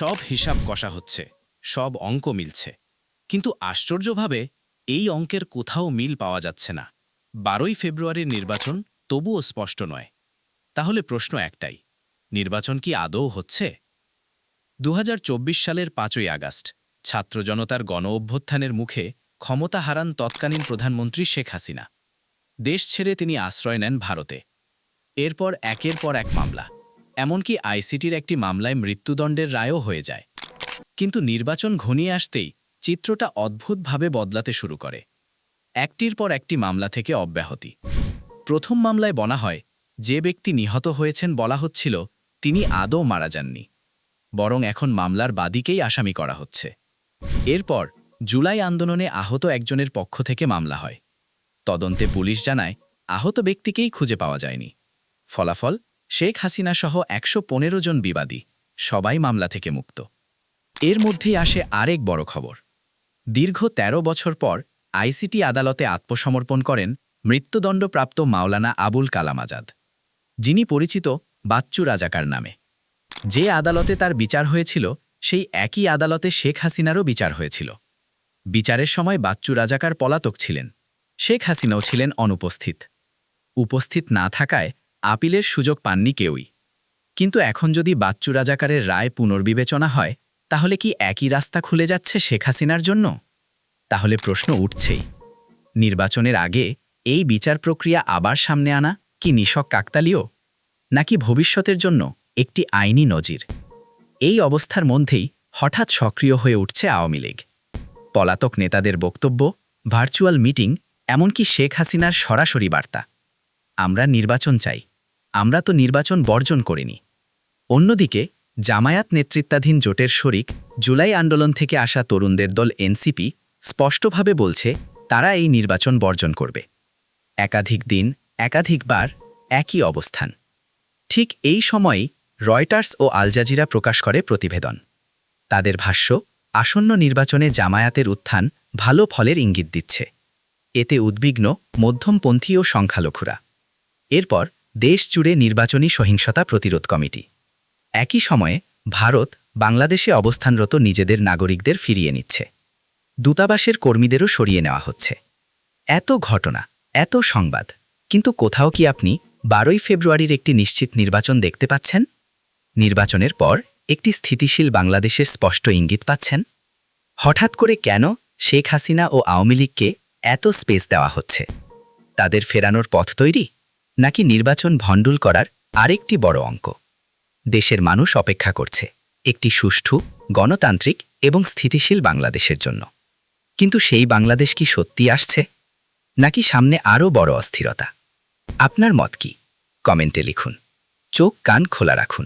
সব হিসাব কষা হচ্ছে, সব অঙ্ক মিলছে, কিন্তু আশ্চর্যভাবে এই অঙ্কের কোথাও মিল পাওয়া যাচ্ছে না। 12ই ফেব্রুয়ারির নির্বাচন তবুও স্পষ্ট নয়। তাহলে প্রশ্ন একটাই, নির্বাচন কি আদৌ হচ্ছে? 2024 সালের 5ই আগস্ট ছাত্র জনতার গণ অভ্যুত্থানের মুখে ক্ষমতা হারান তৎকালীন প্রধানমন্ত্রী শেখ হাসিনা। দেশ ছেড়ে তিনি আশ্রয় নেন ভারতে। এরপর একের পর এক মামলা, এমনকি আইসিটির একটি মামলায় মৃত্যুদণ্ডের রায়ও হয়ে যায়। কিন্তু নির্বাচন ঘনিয়ে আসতেই চিত্রটা অদ্ভুতভাবে বদলাতে শুরু করে। একটির পর একটি মামলা থেকে অব্যাহতি। প্রথম মামলায় বলা হয়, যে ব্যক্তি নিহত হয়েছেন বলা হচ্ছিল তিনি আদৌ মারা যাননি, বরং এখন মামলার বাদীকেই আসামি করা হচ্ছে। এরপর জুলাই আন্দোলনে আহত একজনের পক্ষ থেকে মামলা হয়। তদন্তে পুলিশ জানায় আহত ব্যক্তিকেই খুঁজে পাওয়া যায়নি। ফলাফল, শেখ হাসিনা সহ 115 জন বিবাদী, সবাই মামলা থেকে মুক্ত। এর মধ্যেই আসে আরেক বড় খবর। দীর্ঘ 13 বছর পর আইসিটি আদালতে আত্মসমর্পণ করেন মৃত্যুদণ্ডপ্রাপ্ত মাওলানা আবুল কালাম আজাদ, যিনি পরিচিত বাচ্চু রাজাকার নামে। যে আদালতে তার বিচার হয়েছিল, সেই একই আদালতে শেখ হাসিনারও বিচার হয়েছিল। বিচারের সময় বাচ্চু রাজাকার পলাতক ছিলেন, শেখ হাসিনাও ছিলেন অনুপস্থিত। উপস্থিত না থাকায় আপিলের সুযোগ পাননি কেউই। কিন্তু এখন যদি বাচ্চু রাজাকারের রায় পুনর্বিবেচনা হয়, তাহলে কি একই রাস্তা খুলে যাচ্ছে শেখ হাসিনার জন্য? তাহলে প্রশ্ন উঠছেই, নির্বাচনের আগে এই বিচার প্রক্রিয়া আবার সামনে আনা কি নিছক কাকতালীয়, নাকি ভবিষ্যতের জন্য একটি আইনি নজির? এই অবস্থার মধ্যেই হঠাৎ সক্রিয় হয়ে উঠছে আওয়ামী লীগ। পলাতক নেতাদের বক্তব্য, ভার্চুয়াল মিটিং, এমনকি শেখ হাসিনার সরাসরি বার্তা, আমরা নির্বাচন চাই, আমরা তো নির্বাচন বর্জন করিনি। অন্যদিকে জামায়াত নেতৃত্বাধীন জোটের শরিক জুলাই আন্দোলন থেকে আসা তরুণদের দল এনসিপি স্পষ্টভাবে বলছে তারা এই নির্বাচন বর্জন করবে। একাধিক দিন, একাধিকবার একই অবস্থান। ঠিক এই সময়েই রয়টার্স ও আল জাজিরা প্রকাশ করে প্রতিবেদন। তাদের ভাষ্য, আসন্ন নির্বাচনে জামায়াতের উত্থান ভালো ফলের ইঙ্গিত দিচ্ছে। এতে উদ্বিগ্ন মধ্যমপন্থী ও সংখ্যালঘুরা। এরপর দেশ জুড়ে নির্বাচনী সহিংসতা প্রতিরোধ কমিটি। একই সময়ে ভারত বাংলাদেশে অবস্থানরত নিজেদের নাগরিকদের ফিরিয়ে নিচ্ছে। দূতাবাসের কর্মীদেরও সরিয়ে নেওয়া হচ্ছে। এত ঘটনা, এত সংবাদ, কিন্তু কোথাও কি আপনি 12ই ফেব্রুয়ারির একটি নিশ্চিত নির্বাচন দেখতে পাচ্ছেন? নির্বাচনের পর একটি স্থিতিশীল বাংলাদেশের স্পষ্ট ইঙ্গিত পাচ্ছেন? হঠাৎ করে কেন শেখ হাসিনা ও আওয়ামী লীগকে এত স্পেস দেওয়া হচ্ছে? তাদের ফেরানোর পথ তৈরি, নাকি নির্বাচন ভণ্ডুল করার আরেকটি বড় অঙ্ক? দেশের মানুষ অপেক্ষা করছে একটি সুষ্ঠু, গণতান্ত্রিক এবং স্থিতিশীল বাংলাদেশের জন্য। কিন্তু সেই বাংলাদেশ কি সত্যি আসছে, নাকি সামনে আরও বড় অস্থিরতা? আপনার মত কি? কমেন্টে লিখুন। চোখ কান খোলা রাখুন।